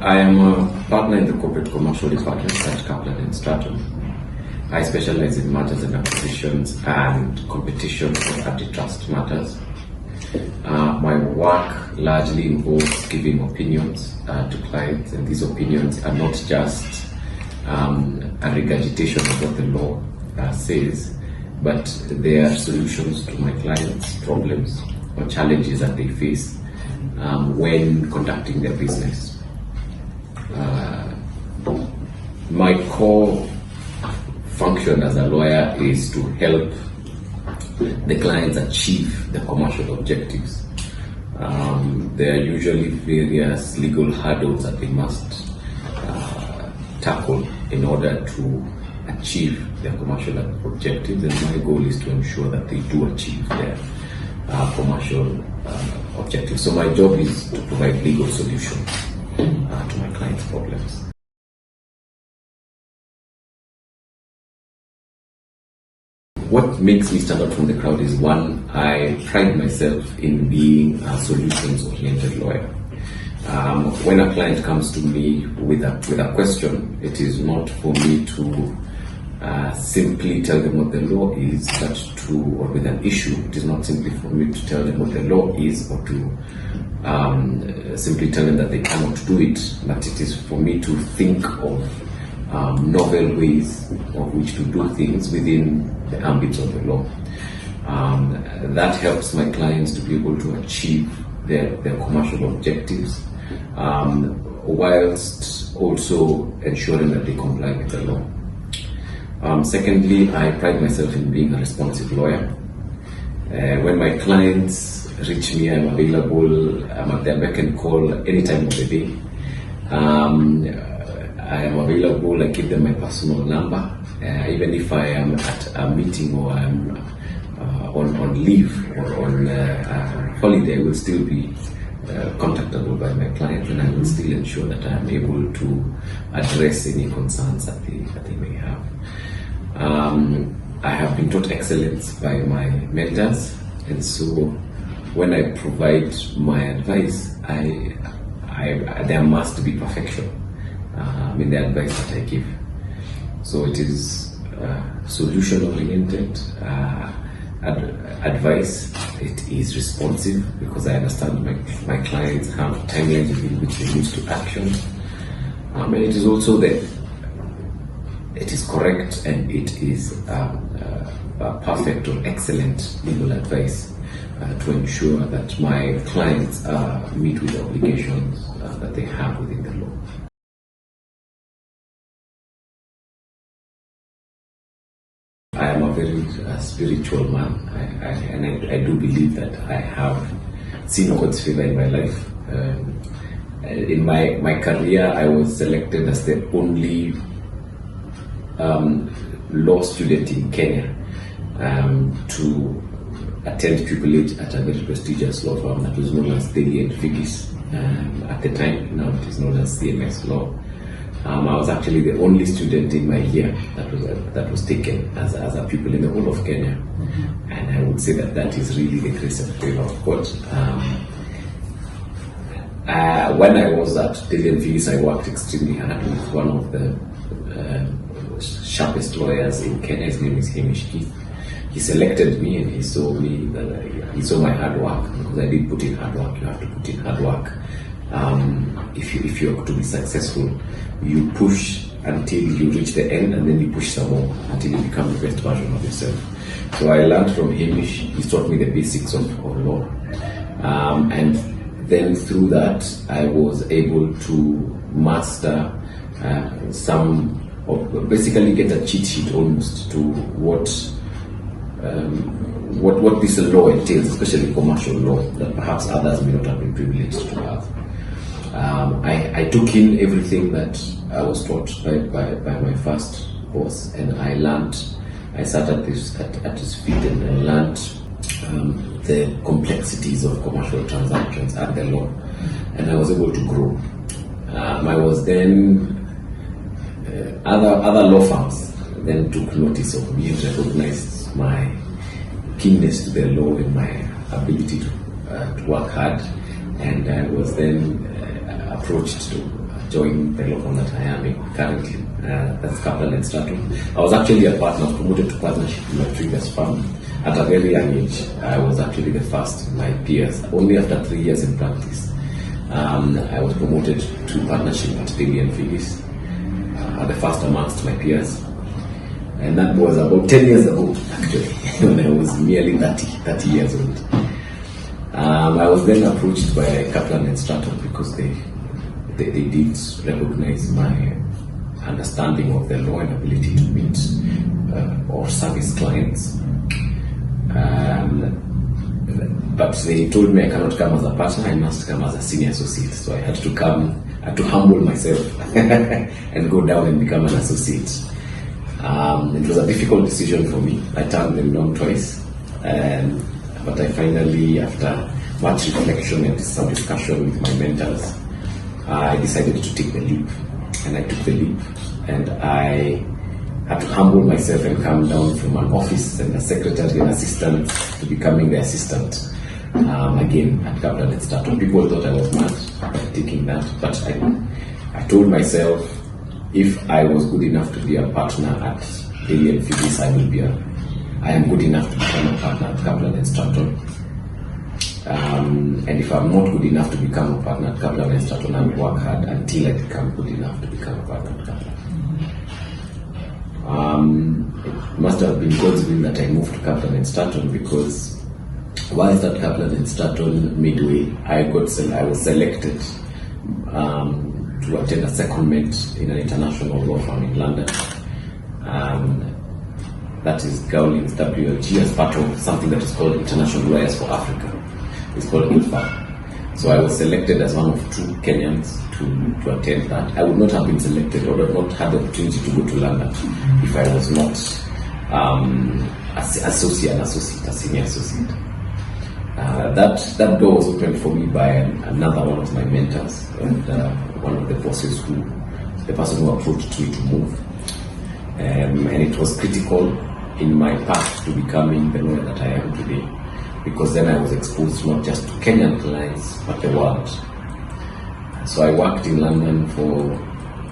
I am a partner in the corporate commercial department at Kaplan Stratton. I specialize in mergers and acquisitions and competition for antitrust matters. My work largely involves giving opinions to clients, and these opinions are not just a regurgitation of what the law says, but they are solutions to my clients' problems or challenges that they face when conducting their business. My core function as a lawyer is to help the clients achieve the commercial objectives. There are usually various legal hurdles that they must tackle in order to achieve their commercial objectives, and my goal is to ensure that they do achieve their commercial objectives. So my job is to provide legal solutions to my clients' problems. What makes me stand out from the crowd is, one, I pride myself in being a solutions-oriented lawyer. When a client comes to me with a question, it is not for me to simply tell them what the law is, or with an issue, it is not simply for me to tell them what the law is or to simply tell them that they cannot do it, but it is for me to think of novel ways of which to do things within the ambits of the law. That helps my clients to be able to achieve their commercial objectives, whilst also ensuring that they comply with the law. Secondly, I pride myself in being a responsive lawyer. When my clients reach me, I'm available. I'm at their beck and call any time of the day. I am available. I give them my personal number. Even if I am at a meeting or I'm on leave or on holiday, I will still be contactable by my clients, and I will still ensure that I am able to address any concerns that they may have. I have been taught excellence by my mentors, and so when I provide my advice, there must be perfection in the advice that I give. So it is solution-oriented advice. It is responsive because I understand my clients have timelines within which they move to action. And it is also that it is correct and it is perfect or excellent legal advice to ensure that my clients meet with the obligations that they have within the law. I am a very spiritual man, and I do believe that I have seen God's favor in my life. In my career, I was selected as the only law student in Kenya to attend pupillage at a very prestigious law firm that was known as Daly and Figgis at the time. Now it is known as CMS Law. I was actually the only student in my year that was taken as a pupil in the whole of Kenya, and I would say that is really the grace and favor of God. When I was at Daly and Figgis, I worked extremely hard with one of the sharpest lawyers in Kenya. His name is Hamish. He selected me, and he saw he saw my hard work, because I did put in hard work. You have to put in hard work. If you're to be successful, you push until you reach the end, and then you push some more until you become the best version of yourself. So I learned from Hamish. He taught me the basics of law, and then through that I was able to master basically get a cheat sheet almost to what this law entails, especially commercial law, that perhaps others may not have been privileged to have. I took in everything that I was taught by my first boss, and I learned. I sat at his feet and I learned the complexities of commercial transactions and the law, and I was able to grow. I was then other law firms then took notice of me and recognized my keenness to the law and my ability to work hard, and I was then approached join the law firm that I am in currently. That's Kaplan Stratton. I was actually a partner, promoted to partnership in my previous firm. At a very young age, I was actually the first in my peers. Only after 3 years in practice, I was promoted to partnership at Daly and Phillips, the first amongst my peers. And that was about 10 years ago, actually, when I was merely 30 years old. I was then approached by Kaplan Stratton because they did recognize my understanding of the law and ability to meet or service clients. But they told me I cannot come as a partner, I must come as a senior associate. So I had to humble myself and go down and become an associate. It was a difficult decision for me. I turned them down twice, but I finally, after much reflection and some discussion with my mentors, I decided to take the leap. And I took the leap, and I had to humble myself and come down from an office and a secretary and assistant to becoming the assistant again at Kaplan Stratton. People thought I was mad by taking that, but I told myself, if I was good enough to be a partner at Daly and Phillips, I am good enough to become a partner at Kaplan Stratton. And if I'm not good enough to become a partner at Kaplan Stratton, I will work hard until I become good enough to become a partner at Kaplan. It must have been God's will that I moved to Kaplan Stratton, because whilst at Kaplan Stratton midway, I was selected to attend a secondment in an international law firm in London. That is Gowling's WLG, as part of something that is called International Lawyers for Africa. It's called ILFA. So I was selected as one of 2 Kenyans to attend that. I would not have been selected or would not have the opportunity to go to London if I was not a senior associate. That door was opened for me by another one of my mentors, and one of the bosses, the person who approached me to move. And it was critical in my path to becoming the lawyer that I am today, because then I was exposed not just to Kenyan clients, but the world. So I worked in London for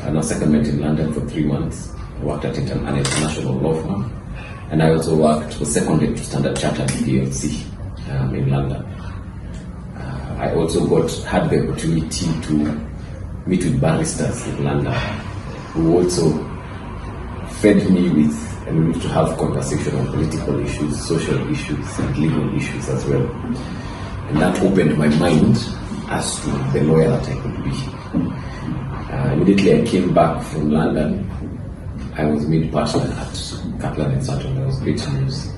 a secondment in London for 3 months. I worked at an international law firm, and I also was seconded to Standard Chartered PLC in London. I also had the opportunity to meet with barristers in London, who also fed me with, and we used to have conversation on political issues, social issues, and legal issues as well. And that opened my mind as to the lawyer that I could be. Immediately I came back from London, I was made partner at Kaplan Stratton. That was great news.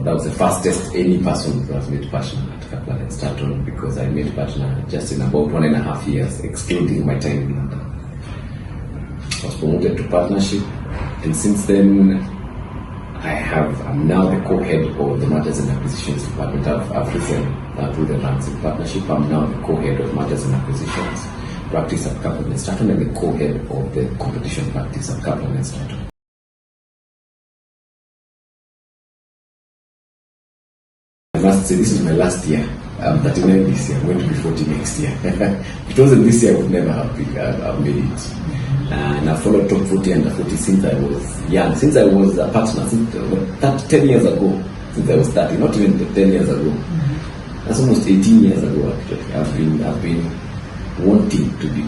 That was the fastest any person was made partner at Kaplan Stratton, because I made partner just in about 1.5 years, excluding my time in London. I was promoted to partnership, and since then I'm now the co-head of the Mergers and Acquisitions Department. I've risen through the ranks in partnership. I'm now the co-head of Mergers and Acquisitions practice at Kaplan Stratton, and the co-head of the competition practice at Kaplan Stratton. I must say, this is my last year. I'm 39 this year, I'm going to be 40 next year. If it wasn't this year, I would never have made it. And I followed top 40 and 40 since I was young, since I was a partner, since 10 years ago, since I was 30, not even 10 years ago. That's almost 18 years ago, actually. I've been wanting to be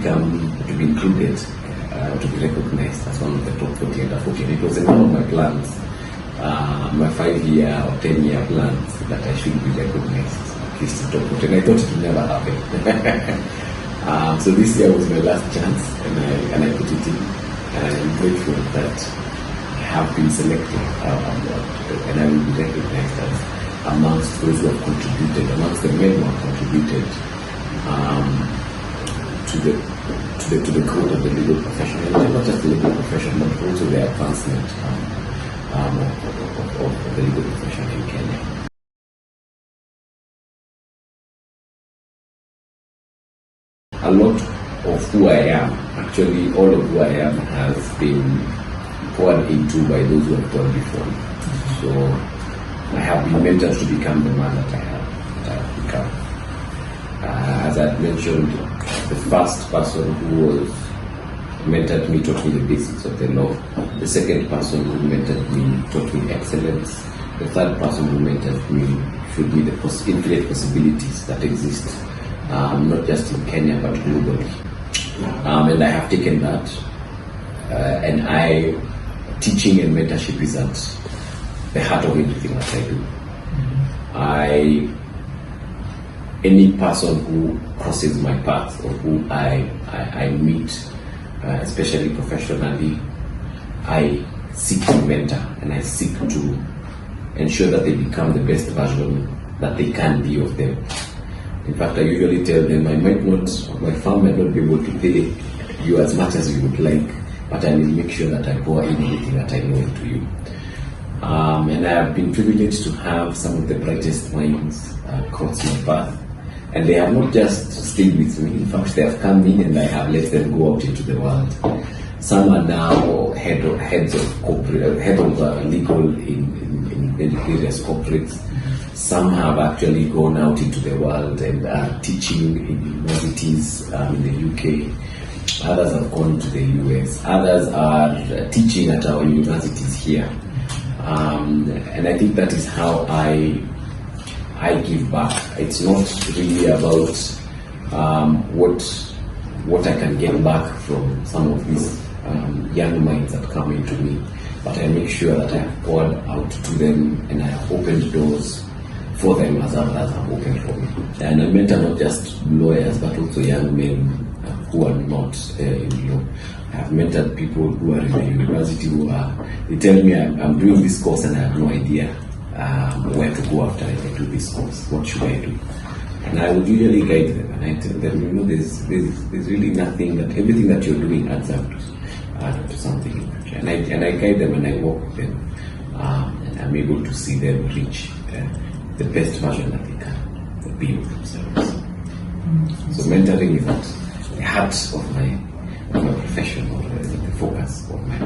included, to be recognized as one of the top 40 and 40. And it was in one of my plans, my 5-year or 10-year plans, that I should be recognized at least in top 40. And I thought it would never happen. So this year was my last chance, and I put it in, and I'm grateful that I have been selected, and I will be recognized as amongst those who have contributed, amongst the men who have contributed to the growth of the legal profession, and not just the legal profession, but also the advancement of the legal profession in Kenya. A lot of who I am, actually all of who I am, has been poured into by those who have gone before me. So I have been mentored to become the man that I have become. As I mentioned, The first person who was mentored me taught me the basics of the law. The second person who mentored me taught me excellence. The third person who mentored me showed me the infinite possibilities that exist, not just in Kenya but globally. And I have taken that, and teaching and mentorship is at the heart of everything that I do. Any person who crosses my path or who I meet, especially professionally, I seek to mentor and I seek to ensure that they become the best version that they can be of them. In fact, I usually tell them my firm might not be able to pay you as much as you would like, but I will make sure that I pour in everything that I know into you. And I have been privileged to have some of the brightest minds cross my path. And they have not just stayed with me. In fact, they have come in and I have let them go out into the world. Some are now heads of legal in various corporates. Some have actually gone out into the world and are teaching in universities in the UK. Others have gone to the US. Others are teaching at our universities here. And I think that is how I give back. It's not really about what I can get back from some of these young minds that come into me, but I make sure that I have poured out to them and I have opened doors for them as others have opened for me. And I mentor not just lawyers but also young men who are not in law. I have mentored people who are in the university they tell me I'm doing this course and I have no idea where to go after I do this course. What should I do? And I would usually guide them and I tell them, there's really nothing, that everything that you're doing adds up to something in the future. And I guide them and I work with them, and I'm able to see them reach the best version that they can be of themselves. So mentoring is at the heart of my profession, or the focus of my